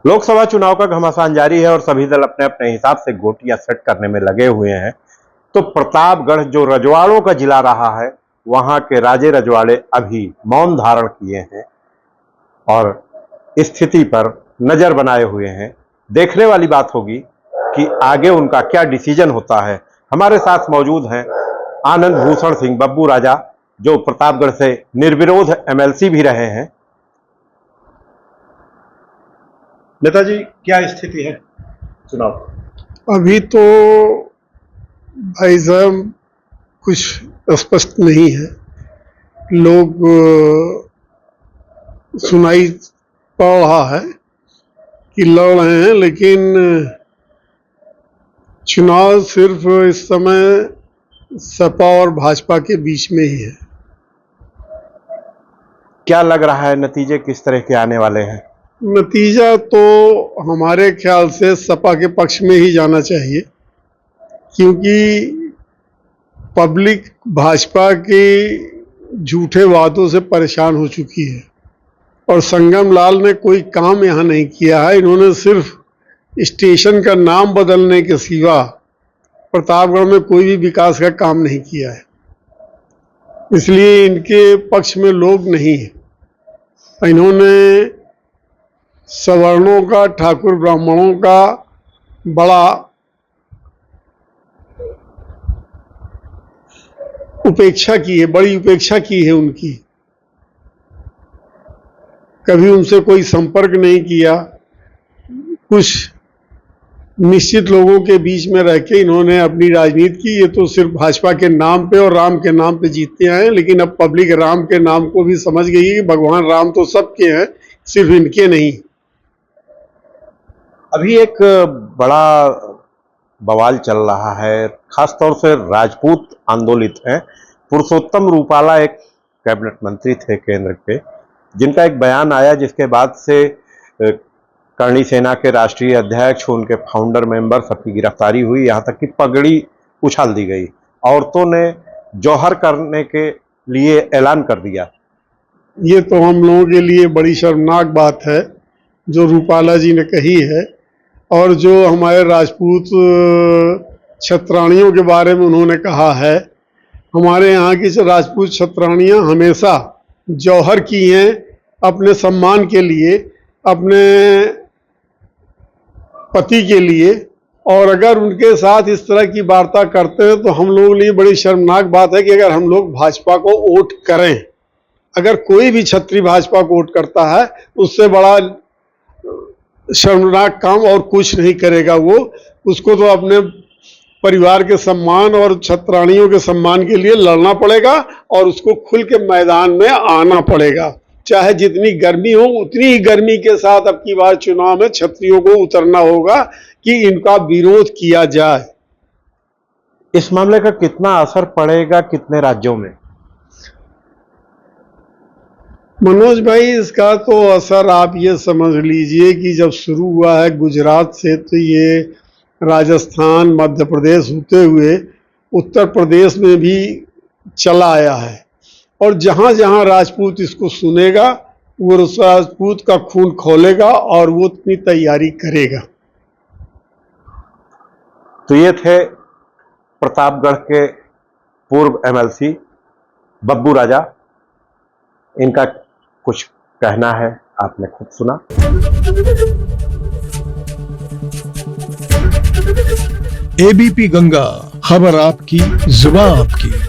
लोकसभा चुनाव का घमासान जारी है और सभी दल अपने अपने हिसाब से गोटियां सेट करने में लगे हुए हैं। तो प्रतापगढ़ जो रजवाड़ों का जिला रहा है, वहां के राजे रजवाड़े अभी मौन धारण किए हैं और स्थिति पर नजर बनाए हुए हैं। देखने वाली बात होगी कि आगे उनका क्या डिसीजन होता है। हमारे साथ मौजूद हैं आनंद भूषण सिंह बब्बू राजा, जो प्रतापगढ़ से निर्विरोध एमएलसी भी रहे हैं। नेताजी, क्या स्थिति है चुनाव? अभी तो भाई साहब कुछ स्पष्ट नहीं है। लोग सुनाई पड़ रहा है कि लड़ रहे हैं, लेकिन चुनाव सिर्फ इस समय सपा और भाजपा के बीच में ही है। क्या लग रहा है नतीजे किस तरह के आने वाले हैं? नतीजा तो हमारे ख्याल से सपा के पक्ष में ही जाना चाहिए, क्योंकि पब्लिक भाजपा के झूठे वादों से परेशान हो चुकी है और संगम लाल ने कोई काम यहाँ नहीं किया है। इन्होंने सिर्फ स्टेशन का नाम बदलने के सिवा प्रतापगढ़ में कोई भी विकास का काम नहीं किया है, इसलिए इनके पक्ष में लोग नहीं है। इन्होंने सवर्णों का, ठाकुर ब्राह्मणों का बड़ा उपेक्षा की है, बड़ी उपेक्षा की है उनकी। कभी उनसे कोई संपर्क नहीं किया। कुछ निश्चित लोगों के बीच में रह के इन्होंने अपनी राजनीति की। ये तो सिर्फ भाजपा के नाम पे और राम के नाम पे जीतते आए हैं, लेकिन अब पब्लिक राम के नाम को भी समझ गई है कि भगवान राम तो सबके हैं, सिर्फ इनके नहीं। अभी एक बड़ा बवाल चल रहा है, खासतौर से राजपूत आंदोलित हैं। पुरुषोत्तम रूपाला एक कैबिनेट मंत्री थे केंद्र के, जिनका एक बयान आया जिसके बाद से करणी सेना के राष्ट्रीय अध्यक्ष, उनके फाउंडर मेंबर सबकी गिरफ्तारी हुई, यहाँ तक कि पगड़ी उछाल दी गई। औरतों ने जौहर करने के लिए ऐलान कर दिया। ये तो हम लोगों के लिए बड़ी शर्मनाक बात है जो रूपाला जी ने कही है, और जो हमारे राजपूत छत्राणियों के बारे में उन्होंने कहा है। हमारे यहाँ की राजपूत छत्राणियाँ हमेशा जौहर की हैं अपने सम्मान के लिए, अपने पति के लिए, और अगर उनके साथ इस तरह की वार्ता करते हैं तो हम लोगों के लिए बड़ी शर्मनाक बात है कि अगर हम लोग भाजपा को वोट करें, अगर कोई भी छत्री भाजपा को वोट करता है, उससे बड़ा शर्मनाक काम और कुछ नहीं करेगा वो। उसको तो अपने परिवार के सम्मान और छत्राणियों के सम्मान के लिए लड़ना पड़ेगा और उसको खुल के मैदान में आना पड़ेगा। चाहे जितनी गर्मी हो, उतनी ही गर्मी के साथ अब की बार चुनाव में छत्रियों को उतरना होगा कि इनका विरोध किया जाए। इस मामले का कितना असर पड़ेगा कितने राज्यों में? मनोज भाई, इसका तो असर आप ये समझ लीजिए कि जब शुरू हुआ है गुजरात से, तो ये राजस्थान, मध्य प्रदेश होते हुए उत्तर प्रदेश में भी चला आया है। और जहाँ जहाँ राजपूत इसको सुनेगा, वो राजपूत का खून खोलेगा और वो अपनी तैयारी करेगा। तो ये थे प्रतापगढ़ के पूर्व एमएलसी बब्बू राजा। इनका कुछ कहना है, आपने खुद सुना। एबीपी गंगा, खबर आपकी, जुबान आपकी।